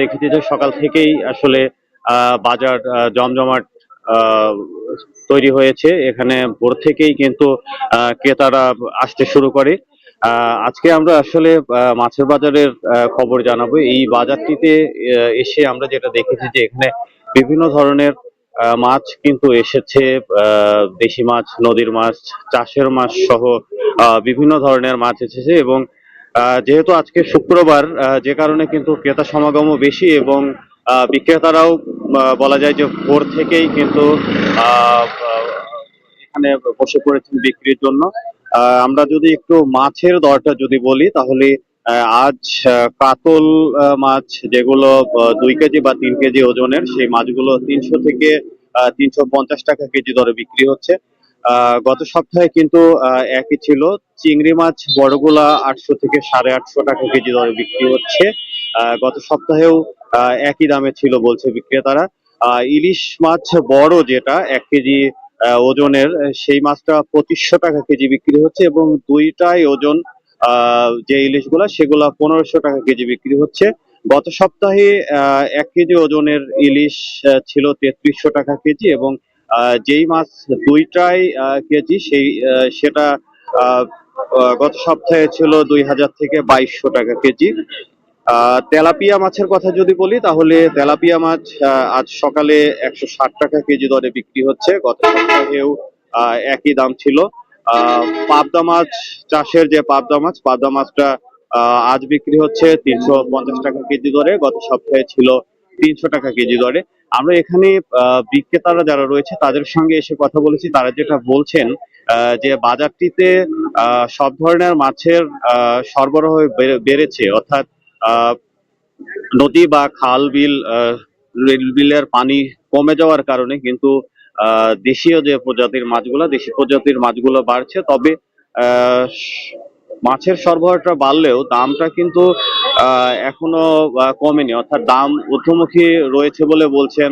দেখেছি যে সকাল থেকেই আসলে বাজার জমজমাট আহ, তৈরি হয়েছে। এখানে ভোর থেকেই কিন্তু ক্রেতারা আসতে শুরু করে। আজকে আমরা আসলে মাছের বাজারের খবর জানাবো। এই বাজারটিতে এসে আমরা যেটা দেখেছি যে এখানে বিভিন্ন ধরনের মাছ কিন্তু এসেছে। দেশি মাছ, নদীর মাছ, চাষের মাছ সহ বিভিন্ন ধরনের মাছ এসেছে। এবং যেহেতু আজকে শুক্রবার, যে কারণে কিন্তু ক্রেতা সমাগমও বেশি এবং বিক্রেতারাও বলা যায় যে ভোর থেকেই কিন্তু আহ, আহ, এখানে বসে পড়েছেন বিক্রির জন্য। আমরা যদি একটু মাছের দরটা যদি বলি তাহলে আজ কাতল মাছ যেগুলো 2 কেজি বা 3 কেজি ওজনের, সেই মাছগুলো 300 থেকে 350 টাকা কেজি দরে বিক্রি হচ্ছে। গত সপ্তাহে কিন্তু একই ছিল। চিংড়ি মাছ বড়গুলা 800 থেকে 850 টাকা কেজি দরে বিক্রি হচ্ছে। গত সপ্তাহেও একই দামে ছিল বলছে বিক্রেতারা। ইলিশ মাছ বড় যেটা 1 কেজি ওজনের, সেই মাছটা 2500 টাকা কেজি বিক্রি হচ্ছে এবং দুইটাই ওজন যে ইলিশগুলা সেগুলা 1500 টাকা কেজি বিক্রি হচ্ছে। গত সপ্তাহে 1 কেজি ওজনের ইলিশ ছিল 3300 টাকা কেজি এবং যেই মাছ দুইটাই কেজি সেটা আহ, গত সপ্তাহে ছিল 2000 থেকে 2200 টাকা কেজি। তেলাপিয়া মাছের কথা যদি বলি তাহলে তেলাপিয়া মাছ আজ সকালে 160 টাকা কেজি দরে বিক্রি হচ্ছে। গত সপ্তাহেও একই দাম ছিল। পাবদা মাছ, চাষের যে পাবদা মাছটা আজ বিক্রি হচ্ছে 350 টাকা কেজি দরে। গত সপ্তাহে ছিল 300 টাকা কেজি দরে। আমরা এখানে বিক্রেতারা যারা রয়েছে তাদের সঙ্গে এসে কথা বলেছি। তারা যেটা বলছেন যে বাজারটিতে সব ধরনের মাছের সরবরাহ বেড়েছে, অর্থাৎ আহ নদী বা খাল বিল, বিলের পানি কমে যাওয়ার কারণে কিন্তু দেশীয় যে দেশি প্রজাতির মাছগুলো বাড়ছে। তবে আহ, মাছের সরবরাহটা বাড়লেও দামটা কিন্তু এখনো কমেনি, অর্থাৎ দাম ঊর্ধ্বমুখী রয়েছে বলে বলছেন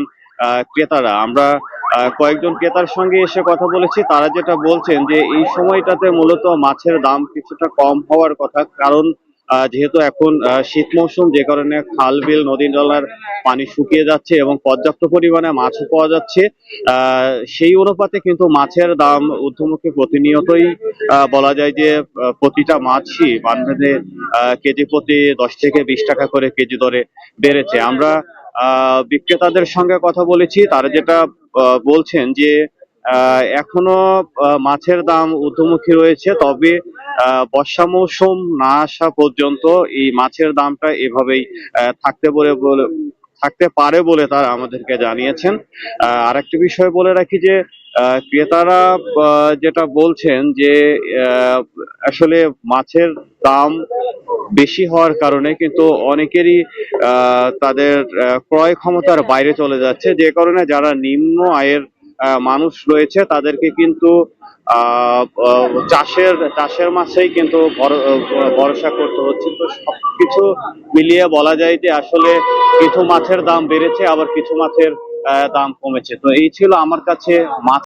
ক্রেতারা। আমরা কয়েকজন ক্রেতার সঙ্গে এসে কথা বলেছি। তারা যেটা বলছেন যে এই সময়টাতে মূলত মাছের দাম কিছুটা কম হওয়ার কথা, কারণ যেহেতু এখন শীত মৌসুম, যে কারণে খাল বিল নদী নালার পানি শুকিয়ে যাচ্ছে এবং পর্যাপ্ত পরিমাণে মাছও পাওয়া যাচ্ছে। সেই অনুপাতে কিন্তু মাছের দাম ঊর্ধ্বমুখী প্রতিনিয়তই। বলা যায় যে প্রতিটা মাছই বান্ধে কেজি প্রতি 10 থেকে 20 টাকা করে কেজি দরে বেড়েছে। আমরা বিক্রেতাদের সঙ্গে কথা বলেছি। তারা যেটা বলছেন যে এখনো মাছের দাম ঊর্ধ্বমুখী রয়েছে। তবে বর্ষা মৌসুম না আসা পর্যন্ত এই মাছের দামটা এভাবেই থাকতে পারে বলে তারা আমাদেরকে জানিয়েছেন। আরেকটি বিষয় বলে রাখি যে ক্রেতারা যেটা বলছেন যে আহ, আসলে মাছের দাম বেশি হওয়ার কারণে কিন্তু অনেকেরই তাদের ক্রয় ক্ষমতার বাইরে চলে যাচ্ছে, যে কারণে যারা নিম্ন আয়ের মানুষ রয়েছে তাদেরকে কিন্তু চাষের মাছেই কিন্তু ভরসা করতে হচ্ছে। তো সবকিছু মিলিয়ে বলা যায় যে আসলে কিছু মাছের দাম বেড়েছে, আবার কিছু মাছের দাম কমেছে। তো এই ছিল আমার কাছে মাছ।